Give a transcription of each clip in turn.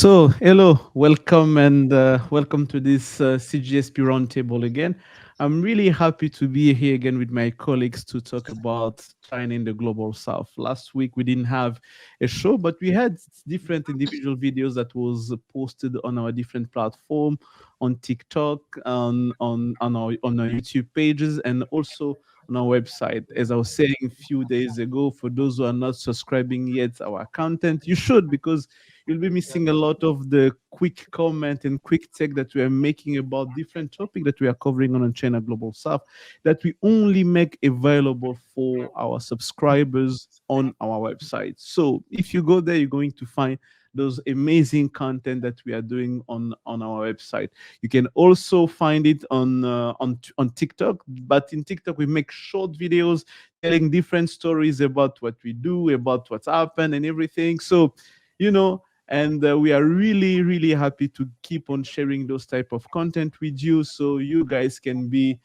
Hello, welcome, and welcome to this CGSP Roundtable again. I'm really happy to be here again with my colleagues to talk about China in the global south. Last week we didn't have a show, but we had different individual videos that was posted on our different platform, on TikTok, on our YouTube pages, and also on our website. As I was saying a few days ago, for those who are not subscribing yet our content, you should, because you'll be missing a lot of the quick comment and quick take that we are making about different topic that we are covering on China Global South that we only make available for our subscribers on our website. So if you go there, you're going to find those amazing content that we are doing on our website. You can also find it on TikTok, but in TikTok we make short videos telling different stories about what we do, about what's happened and everything. So you know and we are really really happy to keep on sharing those type of content with you so you guys can be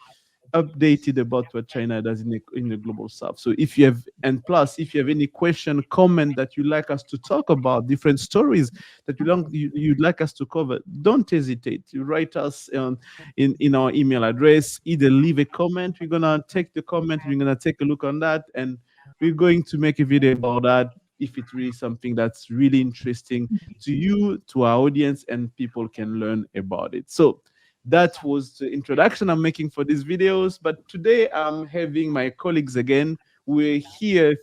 updated about what China does in the global south. So if you have, and plus if you have any question, comment that you'd like us to talk about, different stories that you'd like us to cover, don't hesitate. You write us in our email address, either leave a comment, we're gonna take the comment, we're gonna take a look on that, and we're going to make a video about that if it's really something that's really interesting to you, to our audience, and people can learn about it. So that was the introduction I'm making for these videos. But today I'm having my colleagues again. We're here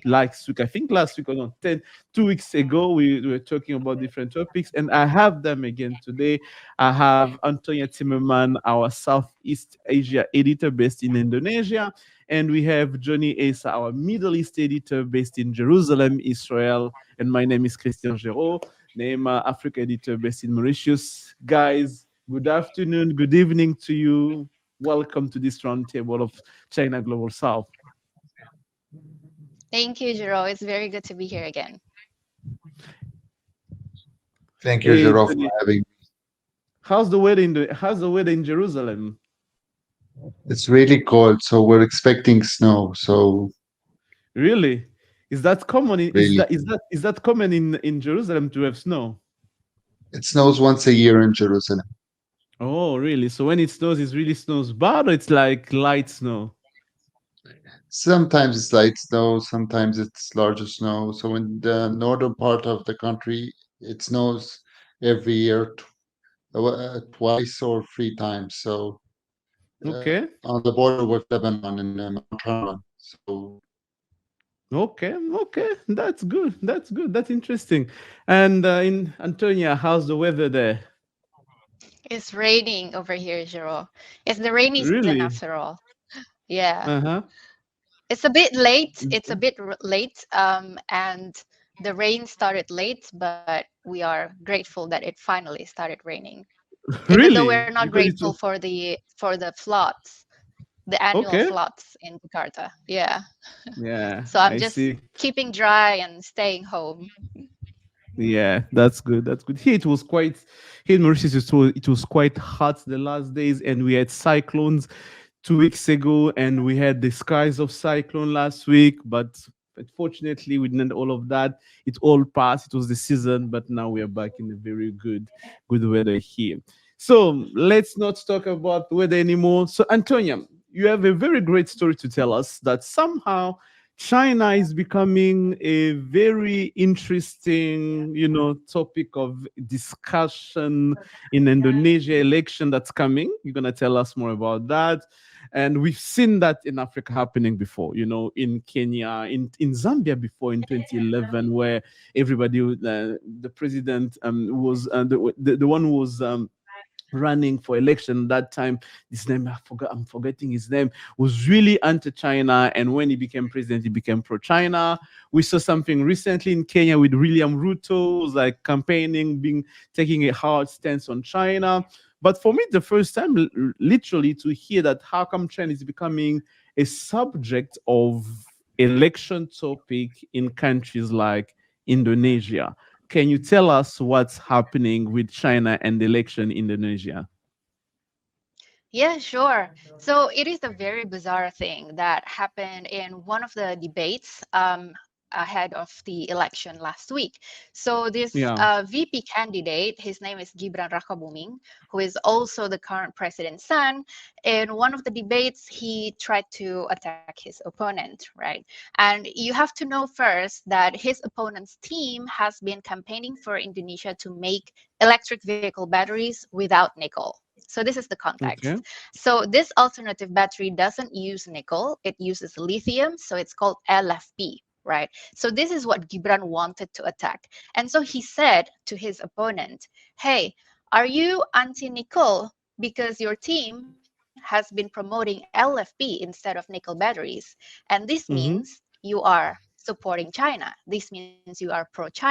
last week, I think last week or not, 2 weeks ago, we were talking about different topics, and I have them again today. I have Antonia Timmerman, our Southeast Asia editor based in Indonesia, and we have Johnny Asa, our Middle East editor based in Jerusalem, Israel, and my name is Christian Giraud, Neema Africa editor based in Mauritius. Guys, good afternoon, good evening to you. Welcome to this roundtable of China Global South. Thank you, Jiro. It's very good to be here again. Thank you, Hey, Jero, for Johnny, having me. how's the weather in Jerusalem? It's really cold, so we're expecting snow. So Really? Is that common? Is really, that common in Jerusalem to have snow? it snows once a year in Jerusalem. Oh, really? So when it snows, it really snows bad, or it's like light snow? Sometimes it's light snow, sometimes it's larger snow. So in the northern part of the country, it snows every year, twice or three times. So Okay. on the border with Lebanon and Mount Hermon. So Okay. That's good. That's good. That's interesting. And in Antonia, how's the weather there? It's raining over here, Jiro. It's the rainy season Really? after all. Yeah. Uh-huh. It's a bit late. It's a Mhm. bit late. And the rain started late, but we are grateful that it finally started raining. Even though we're Really? not Because grateful for the floods, the annual okay. floods in Jakarta. Yeah. Yeah, So I'm I just see. keeping dry and staying home. Yeah, that's good. That's good. Here in Mauritius, it was quite hot the last days, and we had cyclones 2 weeks ago, and we had the skies of cyclone last week. But unfortunately, we didn't all of that. It all passed. It was the season, but now we are back in a very good weather here. So let's not talk about weather anymore. So Antonia, you have a very great story to tell us that somehow China is becoming a very interesting, topic of discussion in Indonesia election that's coming. You're gonna tell us more about that. And we've seen that in Africa happening before, in Kenya, in Zambia before in 2011, where the president was the one who was running for election that time. His name, I'm forgetting his name, was really anti-China, and when he became president, he became pro-China. We saw something recently in Kenya with William Ruto, who's like campaigning, taking a hard stance on China. But for me, the first time, literally, to hear that how come China is becoming a subject of election topic in countries like Indonesia. Can you tell us what's happening with China and the election in Indonesia? Yeah, sure. So it is a very bizarre thing that happened in one of the debates. ahead of the election last week. So this Yeah. VP candidate, his name is Gibran Rakabuming, who is also the current president's son. In one of the debates, he tried to attack his opponent, right? And you have to know first that his opponent's team has been campaigning for Indonesia to make electric vehicle batteries without nickel. So this is the Okay. context. So this alternative battery doesn't use nickel, it uses lithium, so it's called LFP, right? So this is what Gibran wanted to attack. And so he said to his opponent, "Hey, are you anti-nickel because your team has been promoting LFP instead of nickel batteries? And this means Mm-hmm. you are supporting China. This means you are pro-China."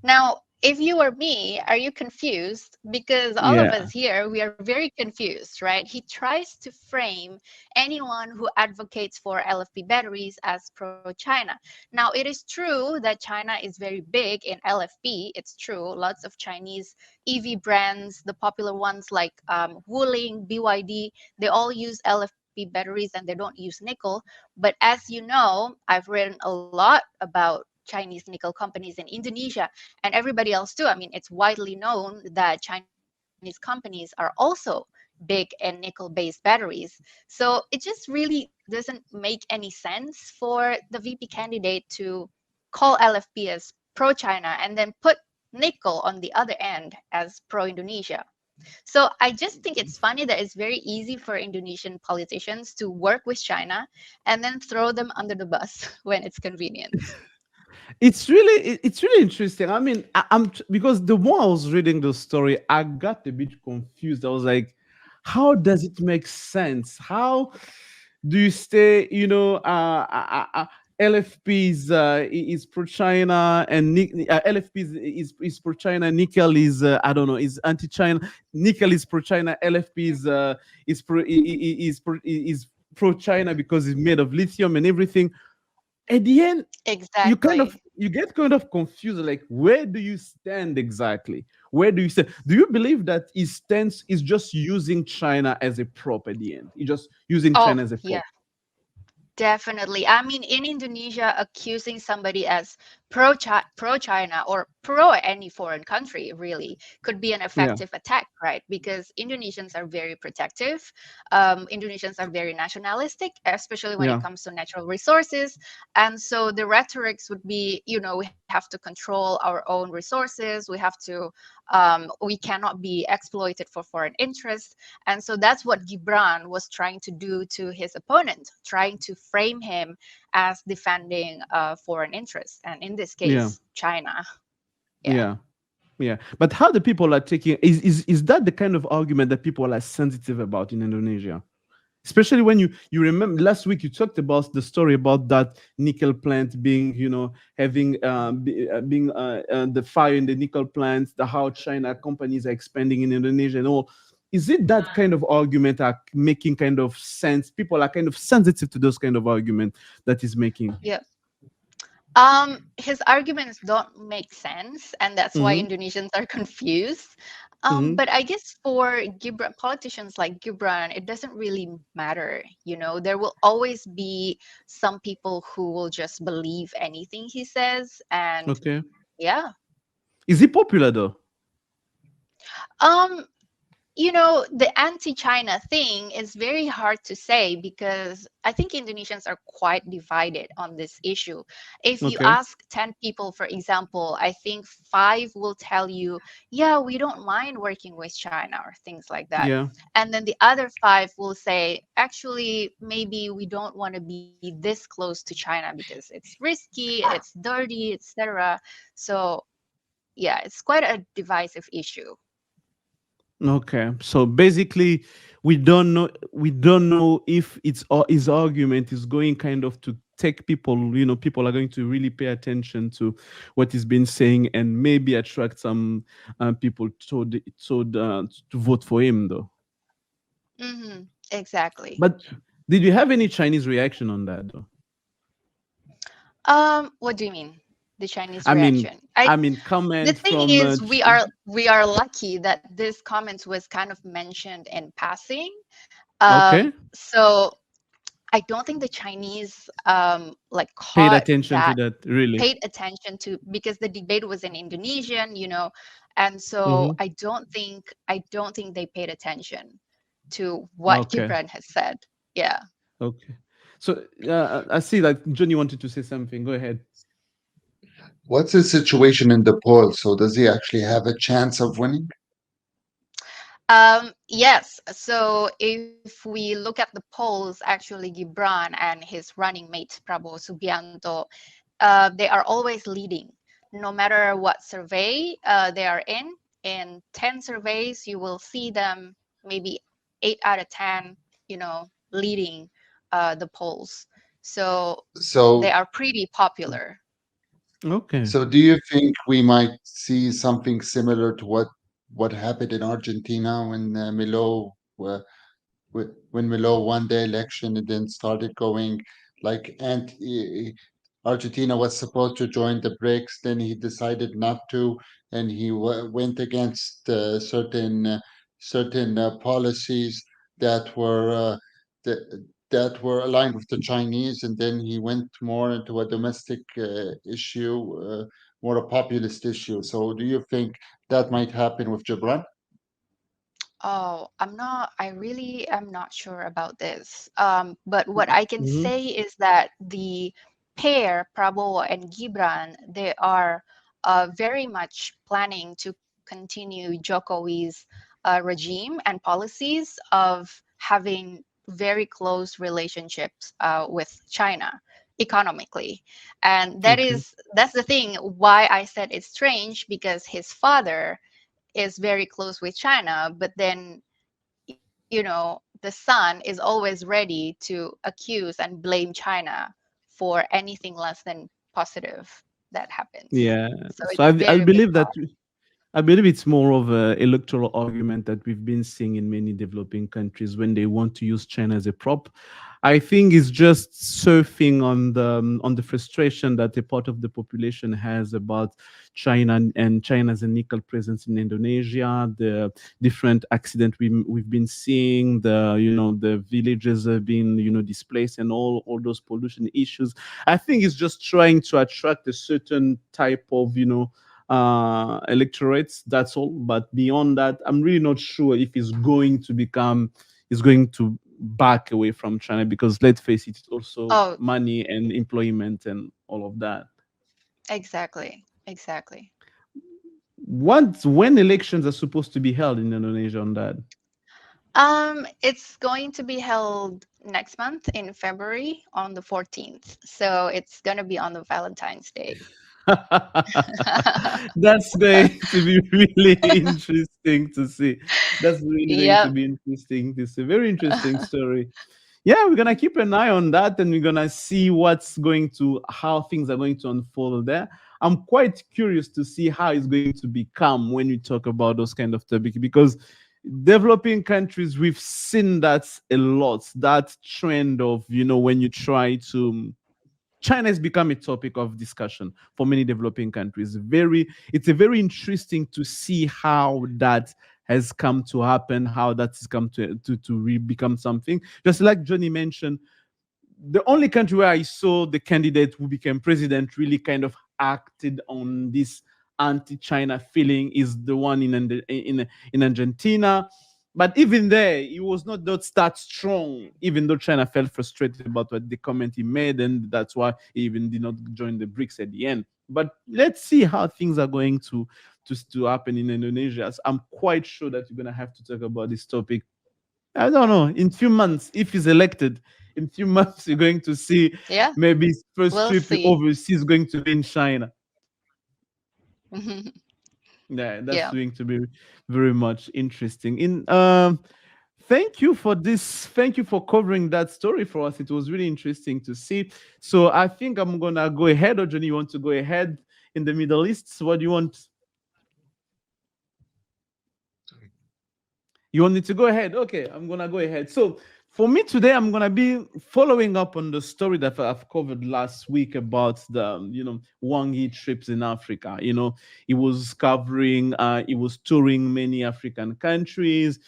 Now, if you or me, are you confused? Because all of us Yeah. here, we are very confused, right? He tries to frame anyone who advocates for LFP batteries as pro China. Now, it is true that China is very big in LFP. It's true. Lots of Chinese EV brands, the popular ones like Wuling, BYD, they all use LFP batteries and they don't use nickel. But as you know, I've written a lot about Chinese nickel companies in Indonesia and everybody else too. I mean, it's widely known that Chinese companies are also big in nickel based batteries. So it just really doesn't make any sense for the VP candidate to call LFP as pro China and then put nickel on the other end as pro Indonesia. So I just think it's funny that it's very easy for Indonesian politicians to work with China and then throw them under the bus when it's convenient. It's really interesting. I mean, because the more I was reading the story, I got a bit confused. I was like, how does it make sense? How do you stay? LFP is pro China, and LFP is pro China. Nickel is I don't know, is anti China. Nickel is pro China. LFP is pro China because it's made of lithium and everything. At the end, Exactly. you get kind of confused, like, where do you stand exactly? Where do you stand? Do you believe that his stance is just using China as a prop at the end? He's just using Oh, China as a yeah. prop. Definitely. I mean, in Indonesia, accusing somebody as pro China or pro any foreign country really could be an Yeah, effective attack, right? Because Indonesians are very protective. Indonesians are very nationalistic, especially when it yeah, comes to natural resources. And so the rhetorics would be, we have to control our own resources. We cannot be exploited for foreign interests. And so that's what Gibran was trying to do to his opponent, trying to frame him as defending foreign interests, and in this yeah, case, China. Yeah. yeah. Yeah, but how the people are taking is that the kind of argument that people are sensitive about in Indonesia? Especially when you remember last week you talked about the story about that nickel plant being having being the fire in the nickel plants, the how China companies are expanding in Indonesia and all. Is it that kind of argument are making kind of sense? People are kind of sensitive to those kind of argument that is making. Yeah. His arguments don't make sense, and that's why Mm-hmm, Indonesians are confused. mm-hmm. But I guess for Gibran, politicians like Gibran, it doesn't really matter. There will always be some people who will just believe anything he says, and Okay. yeah. Is it popular though? Um, the anti-China thing is very hard to say because I think Indonesians are quite divided on this issue. If you Okay. ask 10 people, for example, I think five will tell you, yeah, we don't mind working with China or things like that. Yeah. And then the other five will say, actually, maybe we don't want to be this close to China because it's risky, it's dirty, etc. So, yeah, it's quite a divisive issue. Okay, so basically, we don't know if his argument is going kind of to take people. People are going to really pay attention to what he's been saying and maybe attract some people to vote for him, though. Exactly. But did you have any Chinese reaction on that, though? What do you mean? The Chinese I mean, reaction? The comment thing from is, we are lucky that this comment was kind of mentioned in passing. okay, So I don't think the Chinese like Paid caught attention to that, that, really. paid attention to, because the debate was in Indonesian, and so Hmm. I don't think they paid attention to what Okay. Gibran has said. Yeah. Okay. So I see that Johnny wanted to say something. Go ahead. What's his situation in the polls? So does he actually have a chance of winning? Yes. So if we look at the polls, actually Gibran and his running mate Prabowo Subianto, they are always leading, no matter what survey they are in. In 10 surveys, you will see them maybe 8 out of 10, leading the polls. So they So are pretty popular. Okay. so do you think we might see something similar to what happened in Argentina when Milo when Milo won the election and then started going like Argentina was supposed to join the BRICS, then he decided not to, and he went against certain policies that were that, that were aligned with the Chinese, and then he went more into a domestic issue, more a populist issue. So, do you think that might happen with Gibran? Oh, I really am not sure about this. But what I can Hmm. say is that the pair, Prabowo and Gibran, they are very much planning to continue Jokowi's regime and policies of having very close relationships with China economically. And Okay. that's the thing why I said it's strange, because his father is very close with China, but then, the son is always ready to accuse and blame China for anything less than positive that happens. Yeah. So So it's I very believe that bizarre. I believe it's more of a electoral argument that we've been seeing in many developing countries when they want to use China as a prop. I think it's just surfing on the frustration that a part of the population has about China and China's nickel presence in Indonesia, the different accident we've been seeing, the the villages have been displaced, and all those pollution issues. I think it's just trying to attract a certain type of electorates. That's all. But beyond that, I'm really not sure if it's going to become is going to back away from China, because let's face it, it's also Oh, money and employment and all of that. exactly. Exactly. When elections are supposed to be held in Indonesia on that? It's going to be held next month in February on the 14th. So it's going to be on the Valentine's Day. That's going to be really interesting to see. That's really going to Yep. be interesting to see. Very interesting story. Yeah, we're gonna keep an eye on that, and we're gonna see how things are going to unfold there. I'm quite curious to see how it's going to become when we talk about those kind of topics, because developing countries, we've seen that a lot, that trend of when you try to China has become a topic of discussion for many developing countries. It's a very interesting to see how that has come to happen, how that has come to become something. Just like Johnny mentioned, the only country where I saw the candidate who became president really kind of acted on this anti-China feeling is the one in Argentina. But even there, it was not that strong, even though China felt frustrated about what the comment he made, and that's why he even did not join the BRICS at the end. But let's see how things are going to happen in Indonesia. As I'm quite sure that you're gonna have to talk about this topic. I don't know. In few months, if he's elected, in few months you're going to see Yeah, maybe his first we'll trip see. overseas going to be in China. Yeah, that's Yeah. going to be very much interesting. In thank you for this. Thank you for covering that story for us. It was really interesting to see. So I think I'm gonna go ahead. Or Johnny, you want to go ahead in the Middle East? What do you want? You want me to go ahead? Okay, I'm gonna go ahead. So for me today, I'm gonna be following up on the story that I've covered last week about the Wang Yi trips in Africa. He was touring many African countries,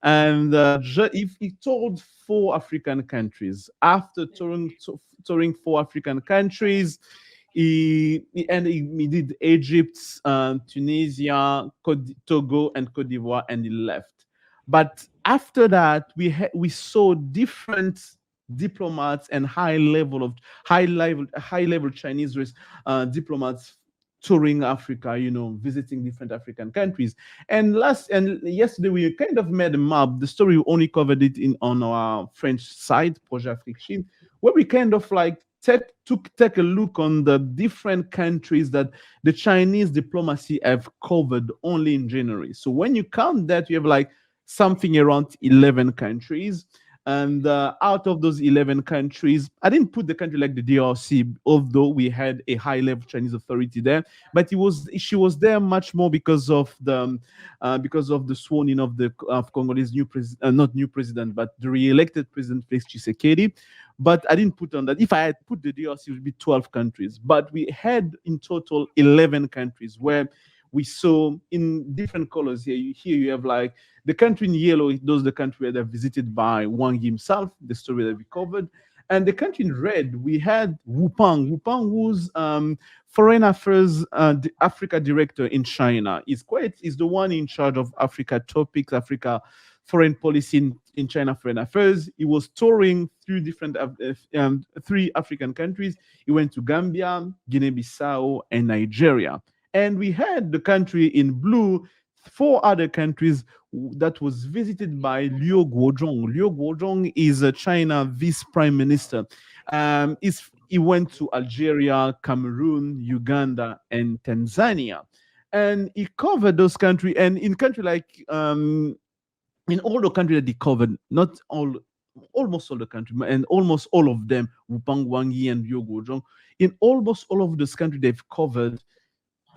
And if he toured 4 African countries, after touring 4 African countries, he did Egypt, Tunisia, Togo, and Cote d'Ivoire, and he left. But after that, we saw different diplomats and high level Chinese diplomats touring Africa, visiting different African countries. And yesterday we kind of made a map. The story we only covered it in on our French side, Projet Afrique Chine, where we kind of like take a look on the different countries that the Chinese diplomacy have covered only in January. So when you count that, you have like something around 11 countries. And out of those 11 countries, I didn't put the country like the DRC, although we had a high level Chinese authority there. But she was there much more because of the sworn in of Congolese new president, not new president, but the re-elected president Felix Tshisekedi. But I didn't put on that. If I had put the DRC, it would be 12 countries. But we had in total 11 countries where we saw in different colors here. Here you have like the country in yellow, those the country that are visited by Wang himself, the story that we covered. And the country in red, we had Wupang. Wupang was foreign affairs Africa director in China. He's the one in charge of Africa topics, Africa foreign policy in China foreign affairs. He was touring through 3 African countries. He went to Gambia, Guinea-Bissau, and Nigeria. And we had the country in blue, 4 other countries that was visited by Liu Guozhong. Liu Guozhong is a China vice prime minister. He went to Algeria, Cameroon, Uganda, and Tanzania. And he covered those countries. And in country like in all the countries that he covered, not all, almost all the country, and almost all of them, Wupang, Wang Yi, and Liu Guozhong, in almost all of those countries they've covered,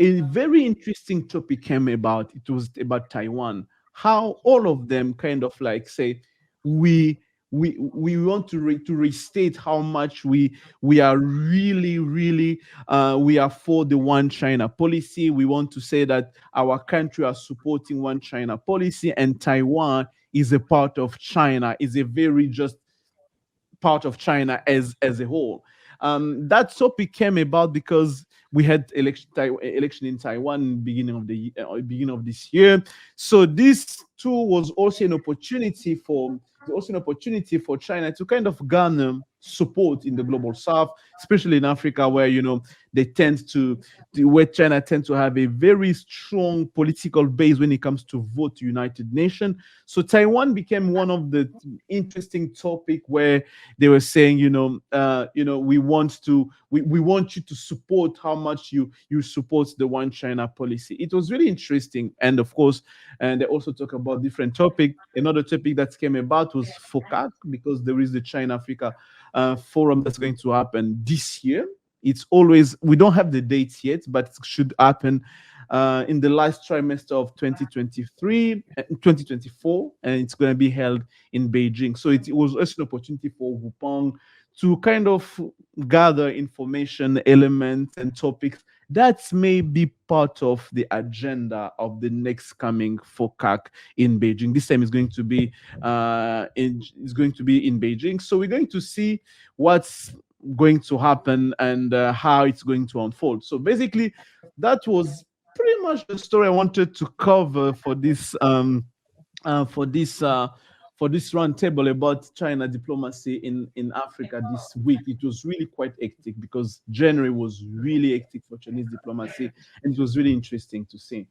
a very interesting topic came about. It was about Taiwan. How all of them kind of like say we we want to restate how much we are really we are for the one China policy. We want to say that our country are supporting one China policy, and Taiwan is a part of China, is a very just part of China as a whole. That topic came about because we had election in Taiwan beginning of this year. So this too was also an opportunity for China to kind of garner support in the global south, especially in Africa, where they tend to where China tends to have a very strong political base when it comes to vote to United Nations. So Taiwan became one of the interesting topic where they were saying, we want you to support how much you support the one China policy. It was really interesting, and of course, and they also talk about different topic. Another topic that came about was FOCAC, because there is the China Africa forum that's going to happen this year. It's always, we don't have the dates yet, but it should happen in the last trimester of 2024, and it's going to be held in Beijing. So it was also an opportunity for Wupong to kind of gather information, elements, and topics that may be part of the agenda of the next coming FOCAC in Beijing. This time is going to be in Beijing. So we're going to see what's going to happen and how it's going to unfold. So basically, that was pretty much the story I wanted to cover for this for this roundtable about China diplomacy in Africa this week. It was really quite hectic because January was really hectic for Chinese diplomacy, and it was really interesting to see.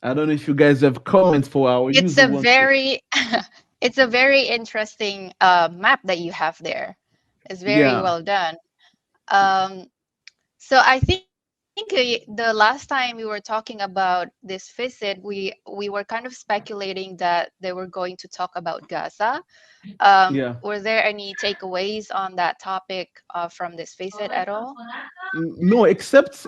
I don't know if you guys have comments for our It's user a ones. very it's a very interesting map that you have there. It's very Yeah, well done. Um, so I think the last time we were talking about this visit, we were kind of speculating that they were going to talk about Gaza. yeah. Were there any takeaways on that topic from this visit at all? No, except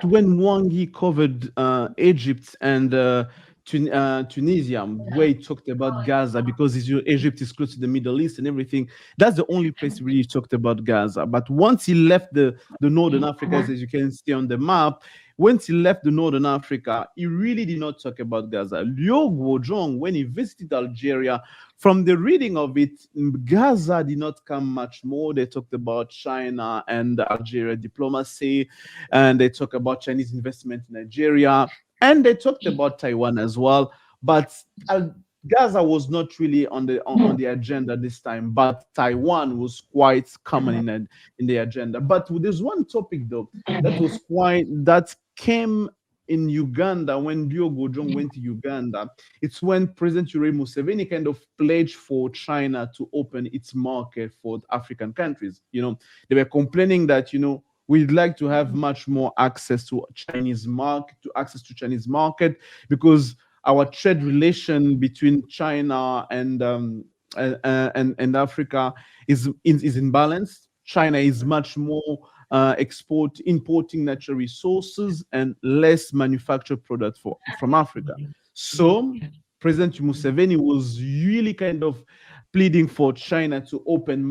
when Wang Yi covered Egypt and Tunisia, where he talked about Gaza, because Egypt is close to the Middle East and everything. That's the only place he really talked about Gaza. But once he left the northern Africa, as you can see on the map, once he left the Northern Africa, he really did not talk about Gaza. Liu Guozhong, when he visited Algeria, from the reading of it, Gaza did not come much more. They talked about China and Algeria diplomacy, and they talked about Chinese investment in Nigeria, and they talked about Taiwan as well. But Gaza was not really on the agenda this time, but Taiwan was quite common in the agenda. But there's one topic though that came in Uganda when Dio Gojong went to Uganda. It's when President Yoweri Museveni kind of pledged for China to open its market for African countries. They were complaining that we'd like to have much more access to Chinese market because our trade relation between China and Africa is in balance. China is much more importing natural resources and less manufactured products from Africa. So President Museveni was really kind of pleading for China to open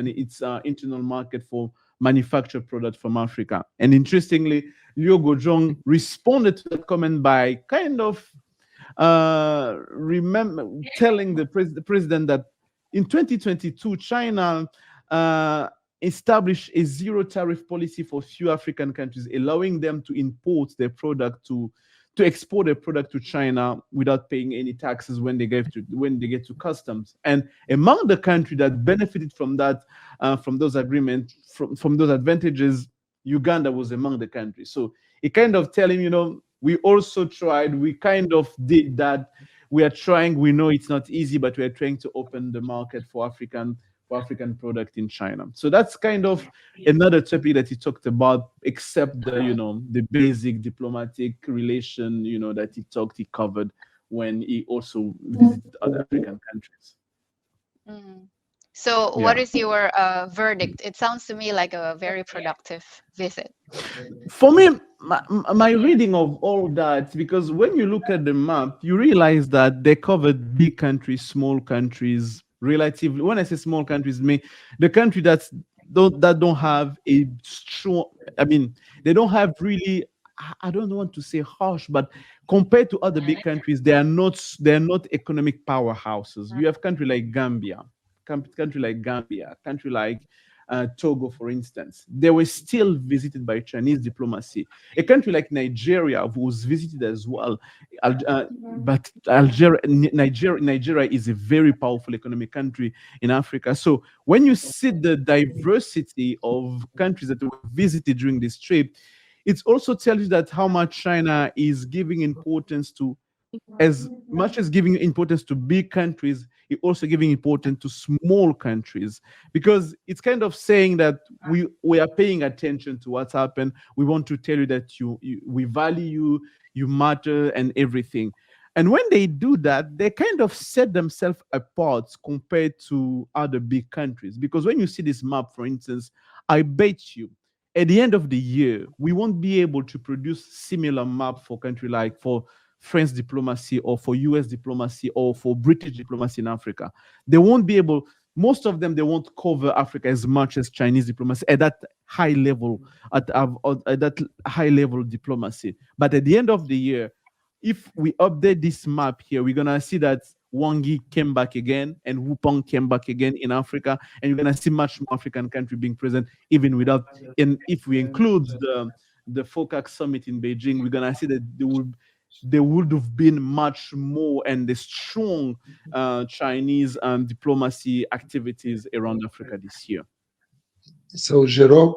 its internal market for manufactured products from Africa. And interestingly, Liu Gojong responded to that comment by kind of telling the president that in 2022, China established a zero tariff policy for few African countries, allowing them to import their product to export their product to China without paying any taxes when they get to customs. And among the countries that benefited from that, from those agreements, from those advantages, Uganda was among the countries. So it kind of tell him, we also tried, we kind of did that. We are trying, we know it's not easy, but we are trying to open the market for African product in China. So that's kind of another topic that he talked about, except the basic diplomatic relation, that he covered when he also visited other African countries. Mm. So, what Yeah. is your verdict? It sounds to me like a very productive visit. For me, my reading of all that, because when you look at the map, you realize that they covered big countries, small countries, relatively. When I say small countries, mean the country that don't have a strong. I mean, they don't have really. I don't want to say harsh, but compared to other big countries, they are not economic powerhouses. You have country like Togo, for instance. They were still visited by Chinese diplomacy. A country like Nigeria was visited as well. But Nigeria is a very powerful economic country in Africa. So when you see the diversity of countries that were visited during this trip, it also tells you that how much China is giving importance to, as much as giving importance to big countries, it also giving importance to small countries, because it's kind of saying that we are paying attention to what's happened. We want to tell you that we value you, you matter, and everything. And when they do that, they kind of set themselves apart compared to other big countries. Because when you see this map, for instance, I bet you at the end of the year, we won't be able to produce similar map for country like for French diplomacy or for US diplomacy or for British diplomacy in Africa. They won't be able, most of them, they won't cover Africa as much as Chinese diplomacy at that high level, at that high level diplomacy. But at the end of the year, if we update this map here, we're gonna see that Wang Yi came back again and Wu Peng came back again in Africa, and you're gonna see much more African country being present, even without. And if we include the FOCAC summit in Beijing, we're gonna see that there would have been much more and the strong Chinese diplomacy activities around Africa this year. So, Jerome,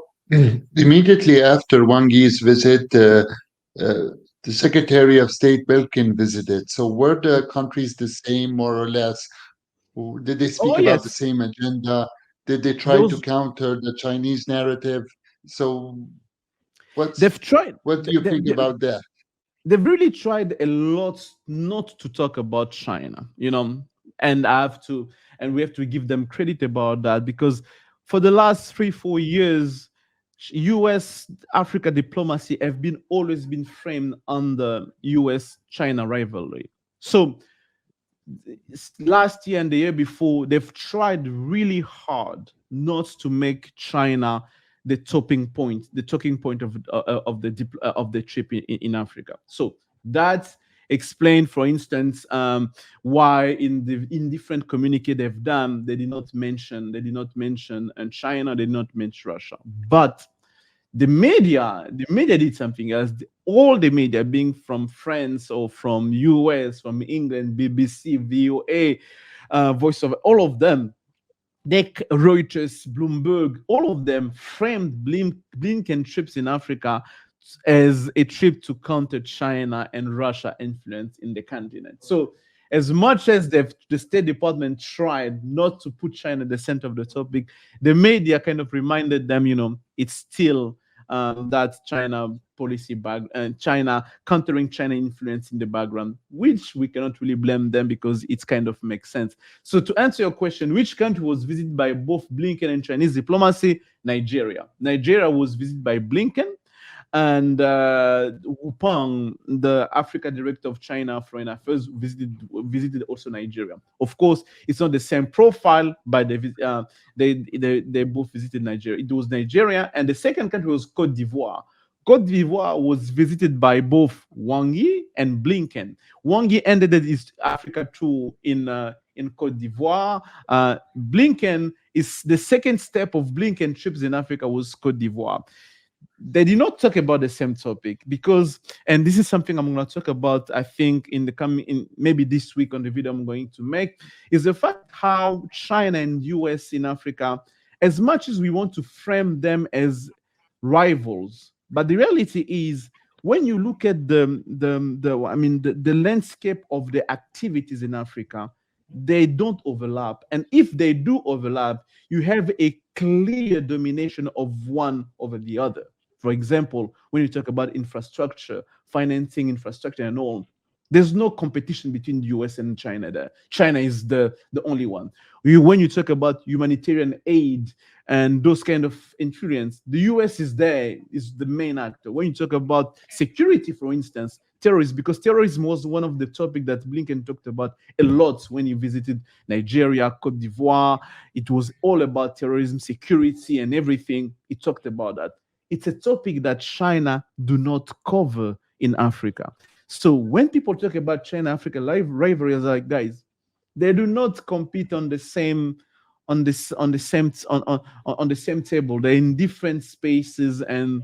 immediately after Wang Yi's visit, the Secretary of State Belkin visited. So, were the countries the same, more or less? Did they Oh speak about the yes, same agenda? Did they try to those counter the Chinese narrative? So, what's they've tried. what do you think about that? They've really tried a lot not to talk about China, and we have to give them credit about that, because for the last 3-4 years, US Africa diplomacy have been always been framed under US China rivalry. So last year and the year before, they've tried really hard not to make China the talking point of the trip in Africa. So that's explained, for instance, why in different communique they've done, they did not mention and China, they did not mention Russia. But the media did something else. All the media, being from France or from US, from England, BBC, VOA, Voice of, all of them, Nick, Reuters, Bloomberg, all of them framed Blinken trips in Africa as a trip to counter China and Russia influence in the continent. So, as much as the State Department tried not to put China at the center of the topic, the media kind of reminded them, it's still that China policy back and China countering China influence in the background, which we cannot really blame them because it kind of makes sense. So to answer your question, which country was visited by both Blinken and Chinese diplomacy? Nigeria. Nigeria was visited by Blinken, and Wu Peng, the Africa director of China Foreign Affairs, visited also Nigeria. Of course, it's not the same profile, but they both visited Nigeria. It was Nigeria, and the second country was Cote d'Ivoire. Cote d'Ivoire was visited by both Wang Yi and Blinken. Wang Yi ended his Africa tour in Cote d'Ivoire. Blinken is the second step of Blinken trips in Africa was Cote d'Ivoire. They did not talk about the same topic because, and this is something I'm going to talk about, I think, in the coming, in maybe this week on the video I'm going to make, is the fact how China and US in Africa, as much as we want to frame them as rivals, but the reality is when you look at the landscape of the activities in Africa, they don't overlap. And if they do overlap, you have a clear domination of one over the other. For example, when you talk about infrastructure, financing infrastructure and all, there's no competition between the US and China there. China is the only one. When you talk about humanitarian aid and those kind of influence, the US is there, is the main actor. When you talk about security, for instance, terrorism, because terrorism was one of the topics that Blinken talked about a lot when he visited Nigeria, Cote d'Ivoire. It was all about terrorism, security, and everything. He talked about that. It's a topic that China do not cover in Africa. So when people talk about China Africa rivalries, like guys, they do not compete on the same on the same table. They're in different spaces, and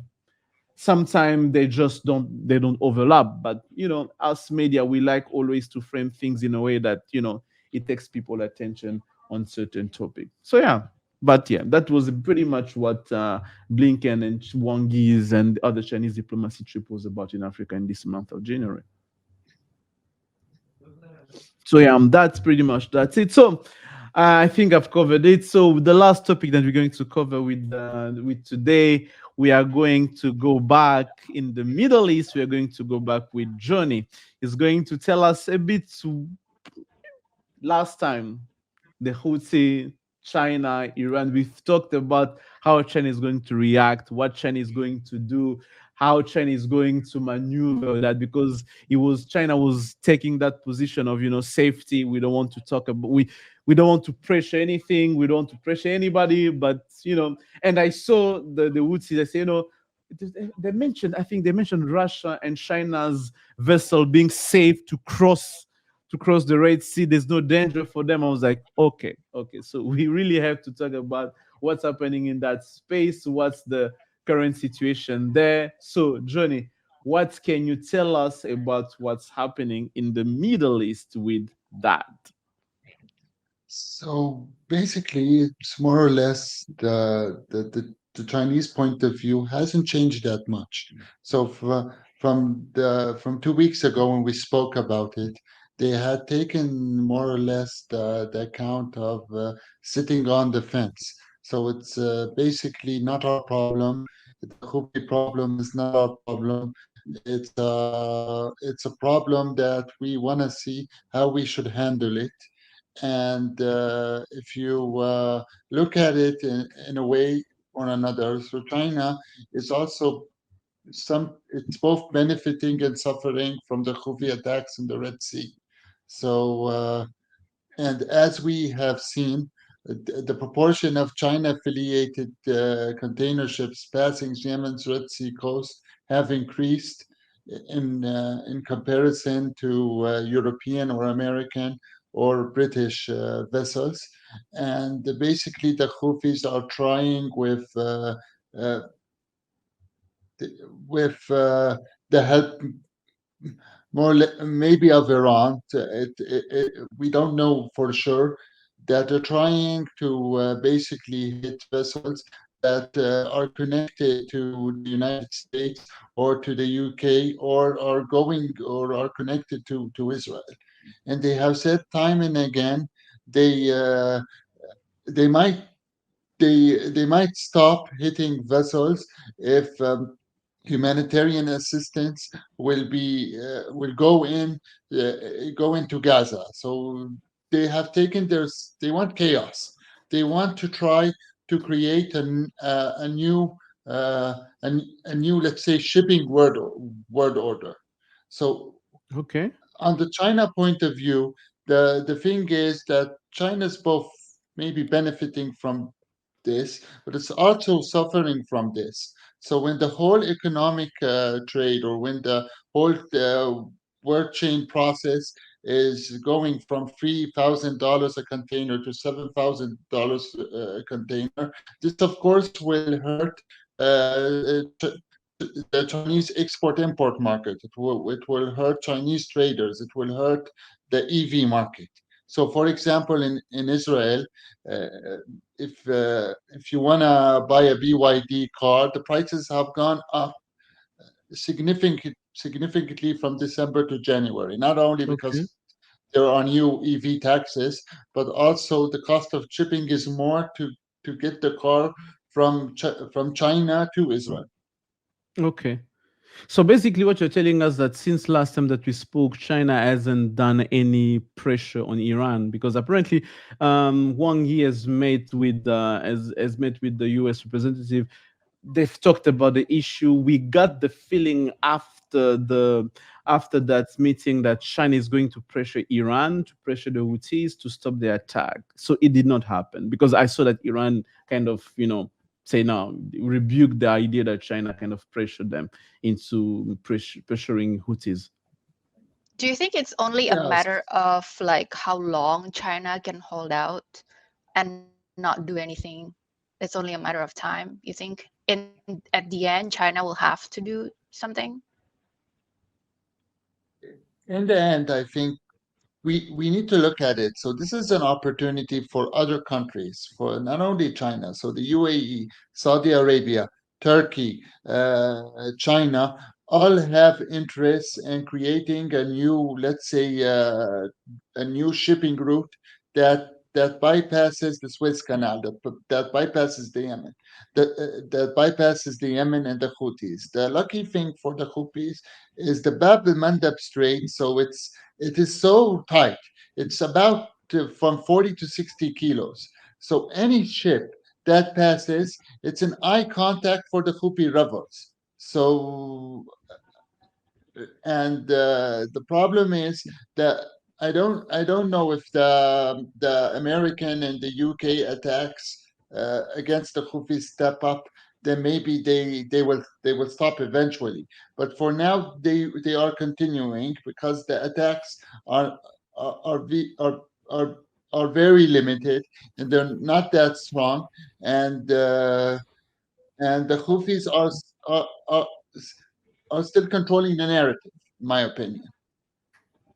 sometimes they don't overlap. But us media, we like always to frame things in a way that it takes people attention on certain topic. So yeah, but yeah, that was pretty much what Blinken and Wang Yi's and other Chinese diplomacy trip was about in Africa in this month of January. So yeah, that's it. So I think I've covered it. So the last topic that we're going to cover with today, we are going to go back in the Middle East. We are going to go back with Johnny. He's going to tell us a bit. Last time, the Houthi, China, Iran, we've talked about how China is going to react, what China is going to do, how China is going to maneuver that, because China was taking that position of safety. We don't want to talk about we don't want to pressure anything, we don't want to pressure anybody, but and I saw the Houthi, they say they mentioned, I think they mentioned Russia and China's vessel being safe to cross the Red Sea. There's no danger for them. I was like, okay. So we really have to talk about what's happening in that space. What's the current situation there? So, Johnny, what can you tell us about what's happening in the Middle East with that? So basically, it's more or less the Chinese point of view hasn't changed that much. So from 2 weeks ago when we spoke about it, they had taken more or less the account of sitting on the fence. So it's basically not our problem. The Houthi problem is not our problem. It's a problem that we want to see how we should handle it. And if you look at it in a way or another, so China is also it's both benefiting and suffering from the Houthi attacks in the Red Sea. So, and as we have seen, the proportion of China-affiliated container ships passing Yemen's Red Sea coast have increased in comparison to European or American or British vessels, and basically the Houthis are trying uh, with the help maybe of Iran. We don't know for sure that they're trying to basically hit vessels that are connected to the United States or to the UK or are going or are connected to Israel. And they have said time and again they uh, they might they might stop hitting vessels if humanitarian assistance will go into Gaza. So they have taken they want chaos. They want to try to create a new uh, a new, let's say, shipping world order. So Okay. on the China point of view, the thing is that China's both maybe benefiting from this, but it's also suffering from this. So when the whole economic trade or when the whole world chain process is going from $3,000 a container to $7,000 a container, this of course will hurt the Chinese export-import market. It will hurt Chinese traders. It will hurt the EV market. So, for example, in Israel, uh, if you want to buy a BYD car, the prices have gone up significantly from December to January. Not only Okay. because there are new EV taxes, but also the cost of shipping is more to get the car from China to Israel. Okay. So basically, what you're telling us that since last time that we spoke, China hasn't done any pressure on Iran because apparently, Wang Yi has met with the U.S. representative. They've talked about the issue. We got the feeling after that meeting that China is going to pressure Iran to pressure the Houthis to stop their attack. So it did not happen because I saw that Iran kind of say no, rebuke the idea that China kind of pressured them into pressuring Houthis. Do you think it's only a Yes. matter of like how long China can hold out and not do anything? It's only a matter of time, you think? At the end, China will have to do something? In the end, I think we need to look at it. So this is an opportunity for other countries, for not only China, so the UAE, Saudi Arabia, Turkey, China, all have interests in creating a new, let's say, a new shipping route that bypasses the Suez Canal, that bypasses the Yemen, that bypasses the Yemen and the Houthis. The lucky thing for the Houthis is the Bab el Mandab Strait, so it is so tight. It's about from 40 to 60 kilos. So any ship that passes, it's an eye contact for the Houthi rebels. So, and the problem is that I don't know if the American and the UK attacks against the Houthis step up, then maybe they will stop eventually. But for now, they are continuing because the attacks are are are ve- are, are, are very limited and they're not that strong, and the Houthis are still controlling the narrative, in my opinion.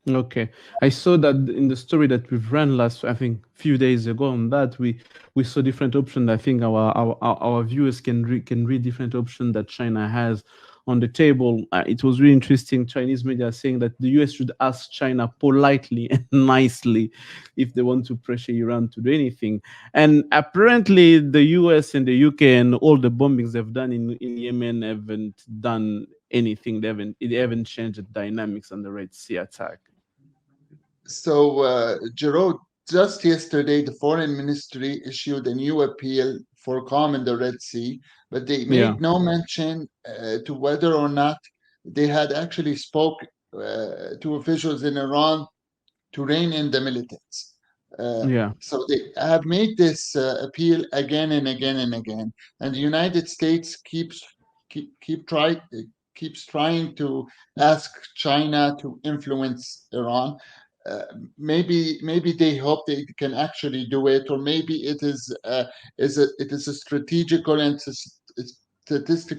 Okay, I saw that in the story that we've ran last, I think, few days ago. On that, we saw different options. I think our viewers can read different options that China has on the table. It was really interesting. Chinese media saying that the US should ask China politely and nicely if they want to pressure Iran to do anything. And apparently, the US and the UK and all the bombings they've done in Yemen haven't done anything. They haven't changed the dynamics on the Red Sea attack. So, Gerard, just yesterday, the foreign ministry issued a new appeal for calm in the Red Sea, but they Yeah. made no mention to whether or not they had actually spoke to officials in Iran to rein in the militants. Uh, Yeah. so they have made this appeal again and again and again, and the United States keep try keeps trying to ask China to influence Iran. Uh, maybe they hope they can actually do it, or maybe it is a strategical and statistic,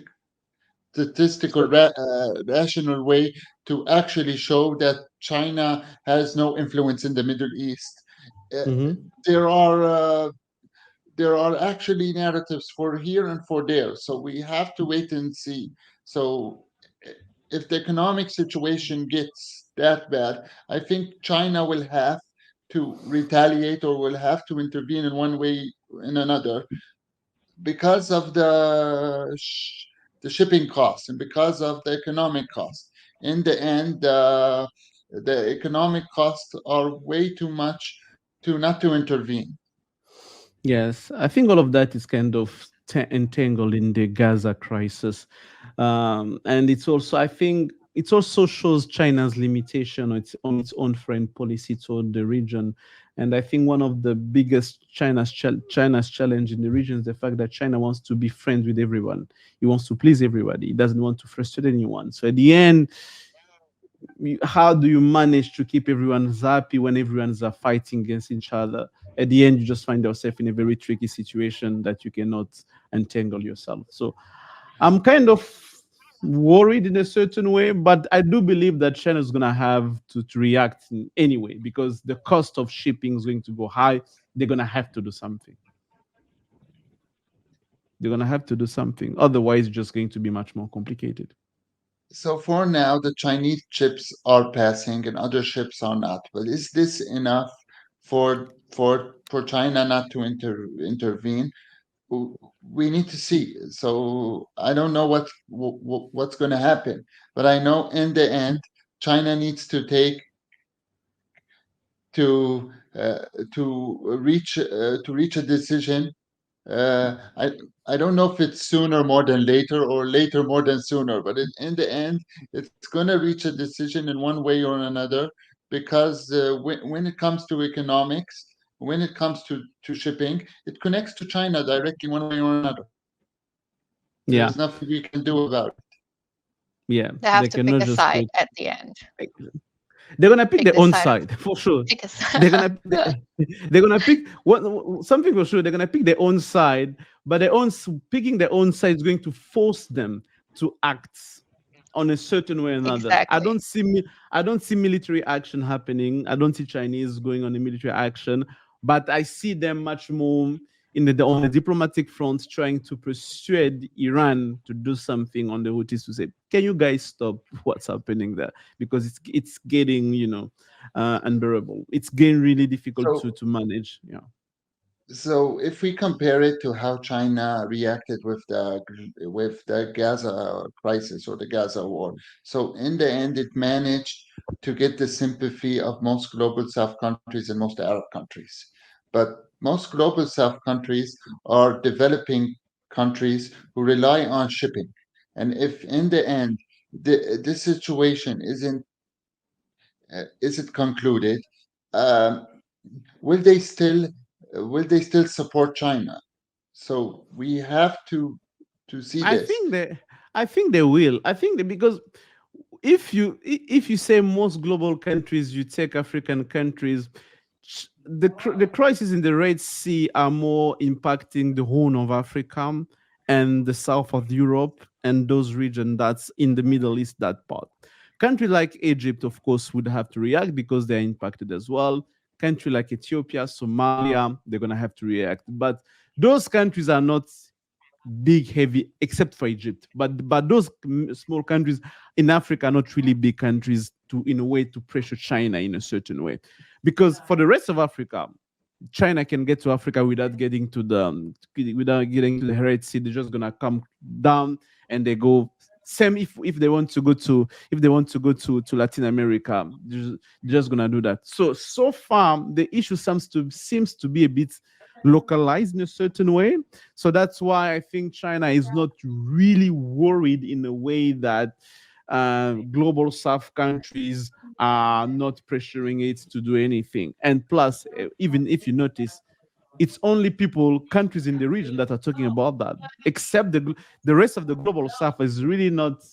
rational way to actually show that China has no influence in the Middle East. Uh, Hmm. there are there are actually narratives for here and for there, so we have to wait and see. So if the economic situation gets that bad, I think China will have to retaliate or will have to intervene in one way in another because of the shipping costs and because of the economic costs. In the end, the economic costs are way too much to not to intervene. Yes, I think all of that is kind of entangled in the Gaza crisis, and it's also, I think, it also shows China's limitation on its own foreign policy toward the region. And I think one of the biggest China's challenge in the region is the fact that China wants to be friends with everyone. He wants to please everybody. He doesn't want to frustrate anyone. So at the end, how do you manage to keep everyone happy when everyone's fighting against each other? At the end, you just find yourself in a very tricky situation that you cannot untangle yourself. So I'm kind of worried in a certain way, but I do believe that China is going to have to react in anyway, because the cost of shipping is going to go high. They're going to have to do something. They're going to have to do something. Otherwise, it's just going to be much more complicated. So for now, the Chinese ships are passing and other ships are not. But is this enough for China not to intervene? We need to see. So I don't know what's going to happen, but I know in the end, China needs to take to to reach a decision. Uh, I I don't know if it's sooner more than later or later more than sooner, but in the end, it's going to reach a decision in one way or another because when it comes to economics, when it comes to shipping, it connects to China directly one way or another. Yeah, There's nothing we can do about it. yeah. They have They to pick cannot a just side wait. at the end. They're gonna pick Pick their the own side of side for sure. pick a They're side. gonna pick they're gonna pick what something for sure. They're gonna pick their own side, but picking their own side is going to force them to act on a certain way or another. Exactly. I don't see military action happening. I don't see Chinese going on a military action, but I see them much more on the diplomatic front trying to persuade Iran to do something on the Houthis to say, can you guys stop what's happening there? Because it's getting, unbearable. It's getting really difficult So manage. Yeah. So if we compare it to how China reacted with the Gaza crisis or the Gaza war, so in the end, it managed to get the sympathy of most global South countries and most Arab countries. But most global South countries are developing countries who rely on shipping. And if in the end this situation isn't concluded, um, will they still will they still support China? So we have to see I this. think they I think they will. I think that because if you say most global countries, you take African countries, the crisis in the Red Sea are more impacting the Horn of Africa and the south of Europe and those regions that's in the Middle East, that part. Country like Egypt, of course, would have to react because they're impacted as well. Country like Ethiopia, Somalia, they're gonna have to react. But those countries are not big, heavy, except for Egypt. But those small countries in Africa are not really big countries to, in a way, to pressure China in a certain way, because for the rest of Africa, China can get to Africa without getting to the Red Sea. They're just gonna come down and they go. Same if they want to go to Latin America, they're just gonna do that. So far the issue seems to be a bit localized in a certain way. So that's why I think China is not really worried in a way that global South countries are not pressuring it to do anything. And plus, even if you notice, it's only people, countries in the region that are talking about that, except the rest of the global south is really not,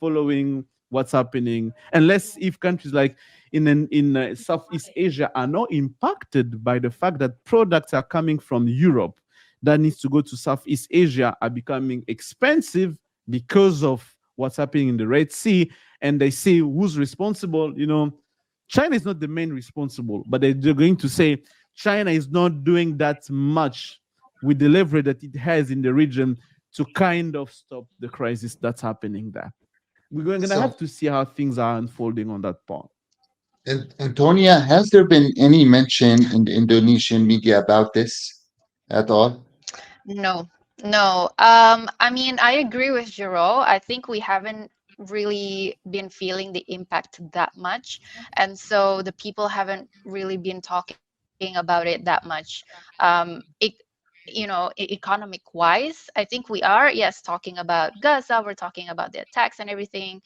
following what's happening, unless if countries like in Southeast Asia are not impacted by the fact that products are coming from Europe that needs to go to Southeast Asia are becoming expensive because of what's happening in the Red Sea, and they say who's responsible. China is not the main responsible, but they're going to say China is not doing that much with the leverage that it has in the region to kind of stop the crisis that's happening there. We're going to have So, to see how things are unfolding on that part. Antonia, has there been any mention in the Indonesian media about this at all? No, no. I mean, I agree with Jero. I think we haven't really been feeling the impact that much. And so the people haven't really been talking about it that much. Economic wise, I think we are, yes, talking about Gaza, we're talking about the attacks and everything,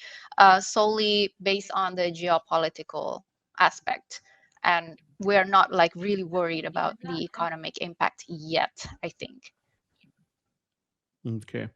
solely based on the geopolitical aspect. And we're not like really worried about the economic impact yet, I think. Okay.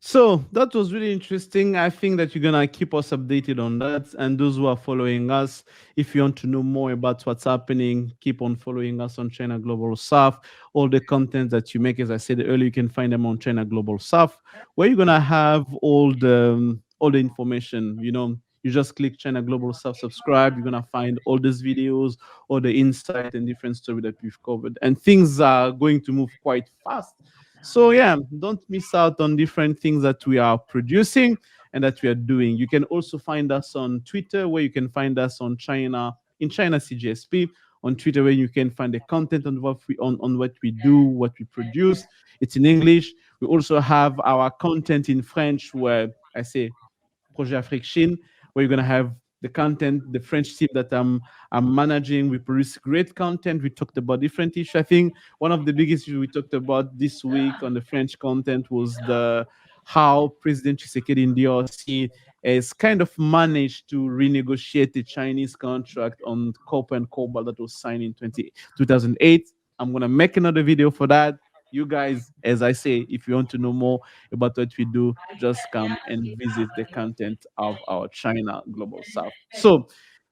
So that was really interesting. I think that you're gonna keep us updated on that. And those who are following us, if you want to know more about what's happening, keep on following us on China Global South. All the content that you make, as I said earlier, you can find them on China Global South, where you're gonna have all the information. You just click China Global South, subscribe. You're gonna find all these videos, all the insight and different story that we've covered. And things are going to move quite fast. So yeah, don't miss out on different things that we are producing and that we are doing. You can also find us on Twitter, where you can find us on China CGSP, on Twitter, where you can find the content on what we do, what we produce. It's in English. We also have our content in French, where I say Projet Afrique Chine, where you're gonna have the content, the French team that I'm managing. We produce great content. We talked about different issues. I think one of the biggest issues we talked about this week on the French content was the how President Tshisekedi in DRC has kind of managed to renegotiate the Chinese contract on copper and cobalt that was signed in 2008. I'm gonna make another video for that. You guys, as I say, if you want to know more about what we do, just come and visit the content of our China Global South. So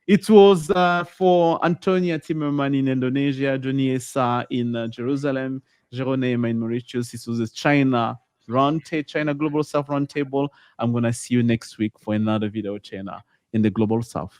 it was for Antonia Timmerman in Indonesia, Johnny Esa in Jerusalem, Jeronema in Mauritius. This was a China Global South Roundtable. I'm going to see you next week for another video, China in the Global South.